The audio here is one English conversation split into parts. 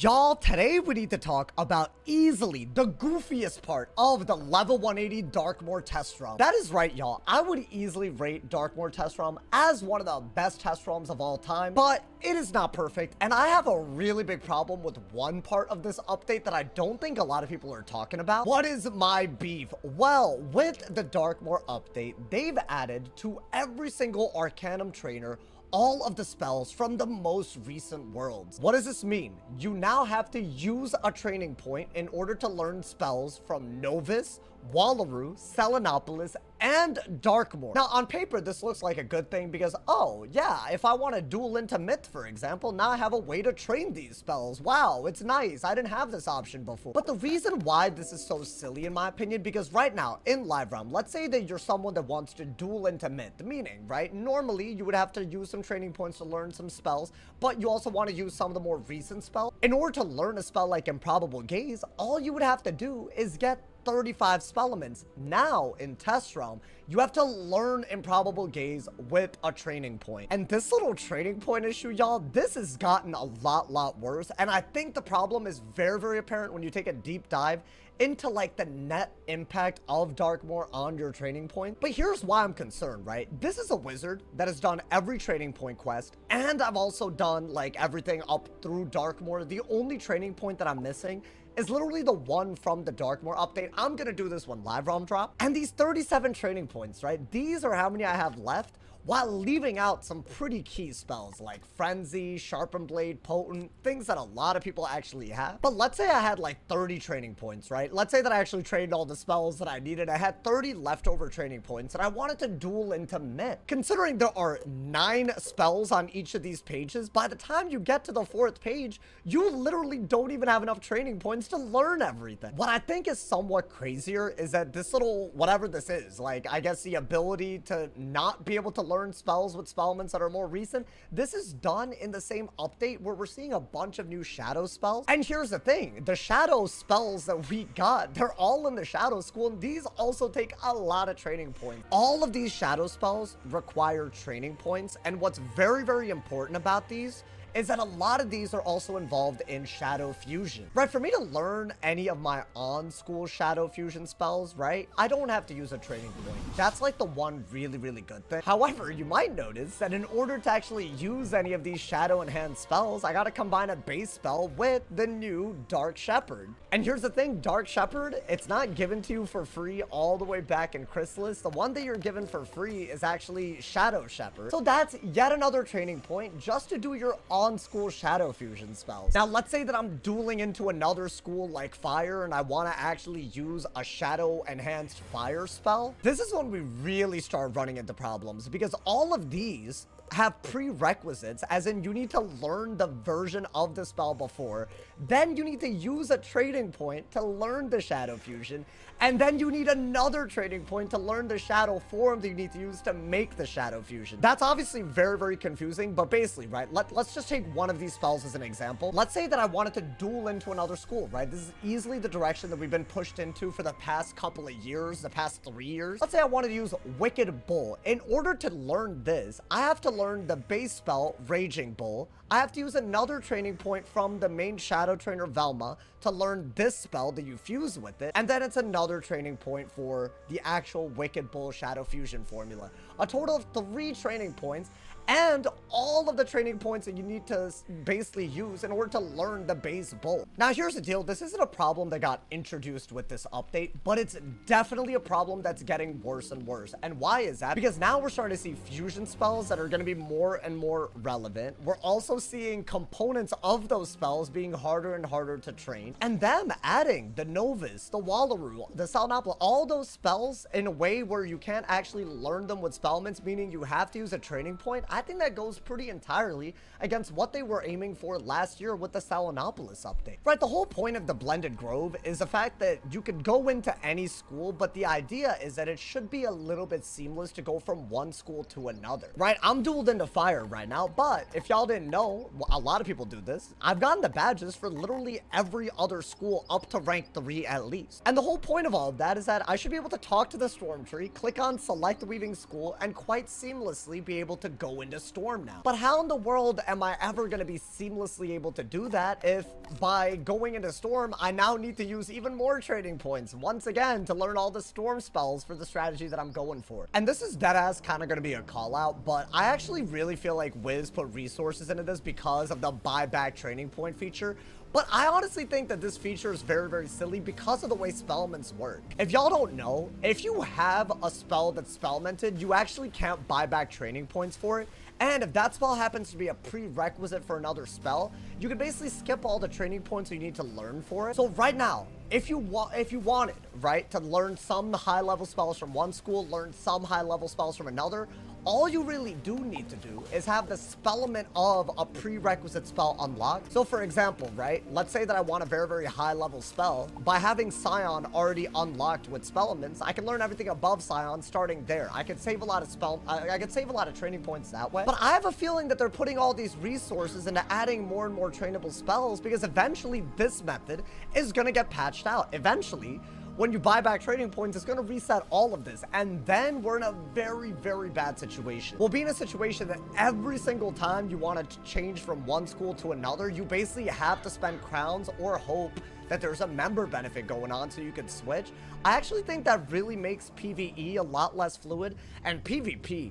Y'all, today we need to talk about easily the goofiest part of the level 180 Darkmoor test ROM. That is right, y'all. I would easily rate Darkmoor test ROM as one of the best test ROMs of all time, but it is not perfect, and I have a really big problem with one part of this update that I don't think a lot of people are talking about. What is my beef? Well, with the Darkmoor update, they've added to every single Arcanum trainer all of the spells from the most recent worlds. What does this mean? You now have to use a training point in order to learn spells from Novus, Wallaroo, Selenopolis, and Darkmoor. Now, on paper, this looks like a good thing because, oh, yeah, if I want to duel into Myth, for example, now I have a way to train these spells. Wow, it's nice. I didn't have this option before. But the reason why this is so silly, in my opinion, because right now, in Live Realm, let's say that you're someone that wants to duel into Myth, meaning, right, normally you would have to use some training points to learn some spells, but you also want to use some of the more recent spells. In order to learn a spell like Improbable Gaze, all you would have to do is get 35 spell elements. Now in test realm, you have to learn Improbable Gaze with a training point. And this little training point issue, y'all, this has gotten a lot worse. And I think the problem is very apparent when you take a deep dive into like the net impact of Darkmoor on your training point. But here's why I'm concerned, right? This is a wizard that has done every training point quest, and I've also done like everything up through Darkmoor. The only training point that I'm missing is literally the one from the Darkmoor update. I'm gonna do this when Live Realm drop. And these 37 training points, right? These are how many I have left, while leaving out some pretty key spells like Frenzy, Sharpened Blade, Potent, things that a lot of people actually have. But let's say I had like 30 training points, right? Let's say that I actually trained all the spells that I needed. I had 30 leftover training points and I wanted to duel into Myth. Considering there are 9 spells on each of these pages, by the time you get to the 4th page, you literally don't even have enough training points to learn everything. What I think is somewhat crazier is that this little, whatever this is, like I guess the ability to not be able to learn spells with spell elements that are more recent, this is done in the same update where we're seeing a bunch of new shadow spells. And here's the thing, the shadow spells that we got, they're all in the shadow school, and these also take a lot of training points. All of these shadow spells require training points, and what's very important about these is that a lot of these are also involved in Shadow Fusion. Right, for me to learn any of my on-school Shadow Fusion spells, right, I don't have to use a training point. That's like the one really good thing. However, you might notice that in order to actually use any of these Shadow Enhanced spells, I gotta combine a base spell with the new Dark Shepherd. And here's the thing, Dark Shepherd, it's not given to you for free all the way back in Chrysalis. The one that you're given for free is actually Shadow Shepherd. So that's yet another training point just to do your on-school Shadow Fusion spells. Now, let's say that I'm dueling into another school like Fire and I want to actually use a Shadow Enhanced Fire spell. This is when we really start running into problems because all of these have prerequisites, as in you need to learn the version of the spell before, then you need to use a training point to learn the Shadow Fusion, and then you need another training point to learn the Shadow form that you need to use to make the Shadow Fusion. That's obviously very confusing, but basically, right, let's just take one of these spells as an example. Let's say that I wanted to duel into another school, right? This is easily the direction that we've been pushed into for the past couple of years, the past 3 years. Let's say I wanted to use Wicked Bull. In order to learn this, I have to learn the base spell Raging Bull. I have to use another training point from the main Shadow Trainer Velma to learn this spell that you fuse with it, and then it's another training point for the actual Wicked Bull Shadow Fusion formula. A total of 3 training points, and all of the training points that you need to basically use in order to learn the base bull. Now, here's the deal. This isn't a problem that got introduced with this update, but it's definitely a problem that's getting worse and worse. And why is that? Because now we're starting to see fusion spells that are going to be more and more relevant. We're also seeing components of those spells being harder and harder to train, and them adding the Novus, the Wallaroo, the Selenopolis, all those spells in a way where you can't actually learn them with spellments, meaning you have to use a training point. I think that goes pretty entirely against what they were aiming for last year with the Selenopolis update. Right, the whole point of the Blended Grove is the fact that you could go into any school, but the idea is that it should be a little bit seamless to go from one school to another. Right, I'm dueled into Fire right now, but if y'all didn't know, a lot of people do this, I've gotten the badges for literally every other school up to rank 3 at least. And the whole point of all of that is that I should be able to talk to the Storm Tree, click on Select Weaving School, and quite seamlessly be able to go into Storm now. But how in the world am I ever going to be seamlessly able to do that if by going into Storm, I now need to use even more training points once again to learn all the Storm spells for the strategy that I'm going for? And this is deadass kind of going to be a call out, but I actually really feel like Wiz put resources into this because of the buyback training point feature. But I honestly think that this feature is very, very silly because of the way spellments work. If y'all don't know, if you have a spell that's spellmented, you actually can't buy back training points for it. And if that spell happens to be a prerequisite for another spell, you can basically skip all the training points you need to learn for it. So right now, if you wanted, right, to learn some high-level spells from one school, learn some high-level spells from another, all you really do need to do is have the spellement of a prerequisite spell unlocked. So for example, right, let's say that I want a very, very high level spell. By having Scion already unlocked with spellaments, I can learn everything above Scion starting there. I could save a lot of I could save a lot of training points that way. But I have a feeling that they're putting all these resources into adding more and more trainable spells because eventually this method is gonna get patched out. Eventually, when you buy back training points, it's going to reset all of this. And then we're in a very, very bad situation. We'll be in a situation that every single time you want to change from one school to another, you basically have to spend crowns or hope that there's a member benefit going on so you can switch. I actually think that really makes PvE a lot less fluid. And PvP,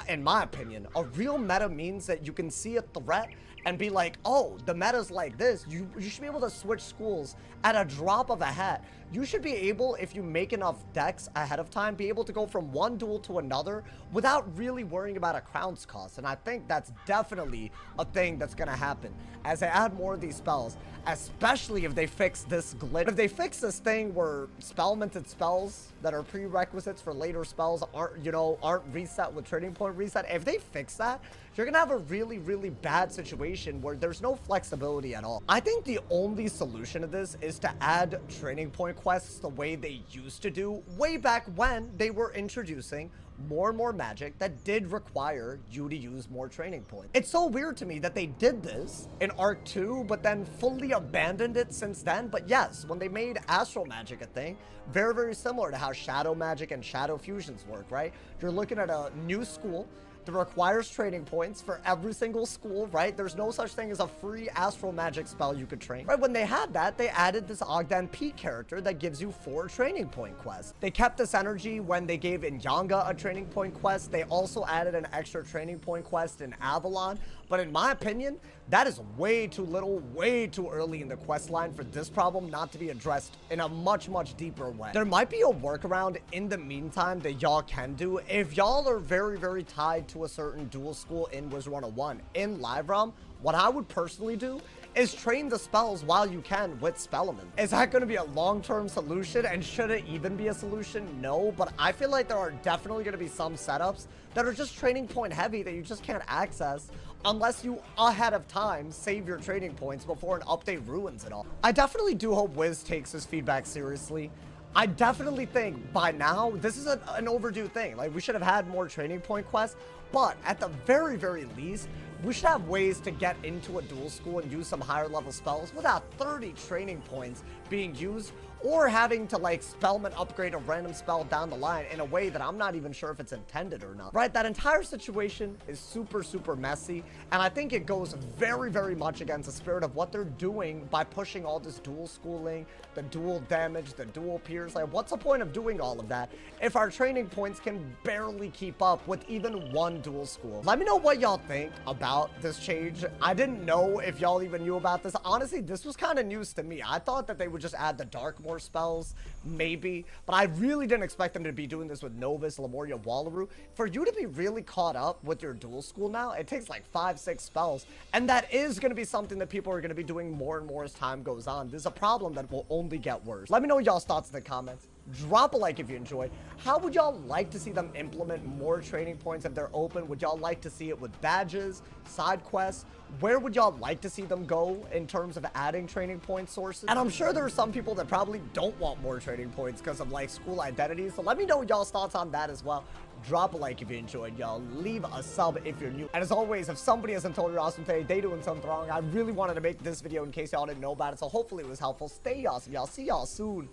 in my opinion, a real meta means that you can see a threat and be like, oh, the meta's like this. You should be able to switch schools at a drop of a hat. You should be able, if you make enough decks ahead of time, be able to go from one duel to another without really worrying about a crown's cost. And I think that's definitely a thing that's gonna happen as they add more of these spells, especially if they fix this glitch. If they fix this thing where spellmented spells that are prerequisites for later spells aren't reset with training point reset, if they fix that, you're gonna have a really, really bad situation where there's no flexibility at all. I think the only solution to this is to add training point quests the way they used to do way back when they were introducing more and more magic that did require you to use more training points. It's so weird to me that they did this in Arc 2, but then fully abandoned it since then. But yes, when they made Astral Magic a thing, very, very similar to how Shadow Magic and Shadow Fusions work, right? You're looking at a new school that requires training points for every single school, right? There's no such thing as a free astral magic spell you could train, right? When they had that, they added this Ogden P character that gives you 4 training point quests. They kept this energy when they gave Inyanga a training point quest. They also added an extra training point quest in Avalon. But in my opinion, that is way too little, way too early in the quest line for this problem not to be addressed in a much, much deeper way. There might be a workaround in the meantime that y'all can do. If y'all are very, very tied to a certain dual school in Wizard101 in Live Realm, what I would personally do is train the spells while you can with Spellman. Is that going to be a long-term solution? And should it even be a solution? No, but I feel like there are definitely going to be some setups that are just training point heavy that you just can't access unless you ahead of time save your training points before an update ruins it all. I definitely do hope Wiz takes his feedback seriously. I definitely think by now, this is an overdue thing. Like, we should have had more training point quests, but at the very, very least, we should have ways to get into a dual school and use some higher level spells without 30 training points being used or having to like spellman upgrade a random spell down the line in a way that I'm not even sure if it's intended or not. Right? That entire situation is super, super messy. And I think it goes very, very much against the spirit of what they're doing by pushing all this dual schooling, the dual damage, the dual peers. Like, what's the point of doing all of that if our training points can barely keep up with even one dual school? Let me know what y'all think about this change. I didn't know if y'all even knew about this. Honestly, this was kind of news to me. I thought that they would just add the Darkmoor spells, maybe, but I really didn't expect them to be doing this with Novus, Lemuria, Wallaroo. For you to be really caught up with your dual school now, it takes like 5-6 spells, and that is going to be something that people are going to be doing more and more as time goes on. There's a problem that will only get worse. Let me know y'all's thoughts in the comments. Drop a like if you enjoyed. How would y'all like to see them implement more training points if they're open? Would y'all like to see it with badges, side quests? Where would y'all like to see them go in terms of adding training point sources? And I'm sure there are some people that probably don't want more training points because of like school identities. So let me know y'all's thoughts on that as well. Drop a like if you enjoyed, y'all. Leave a sub if you're new. And as always, if somebody hasn't told you awesome today, they doing something wrong. I really wanted to make this video in case y'all didn't know about it. So hopefully it was helpful. Stay awesome, y'all. See y'all soon.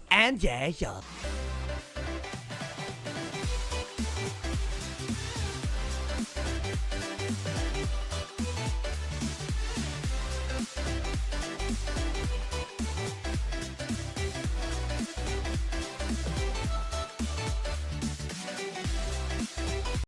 And yeah.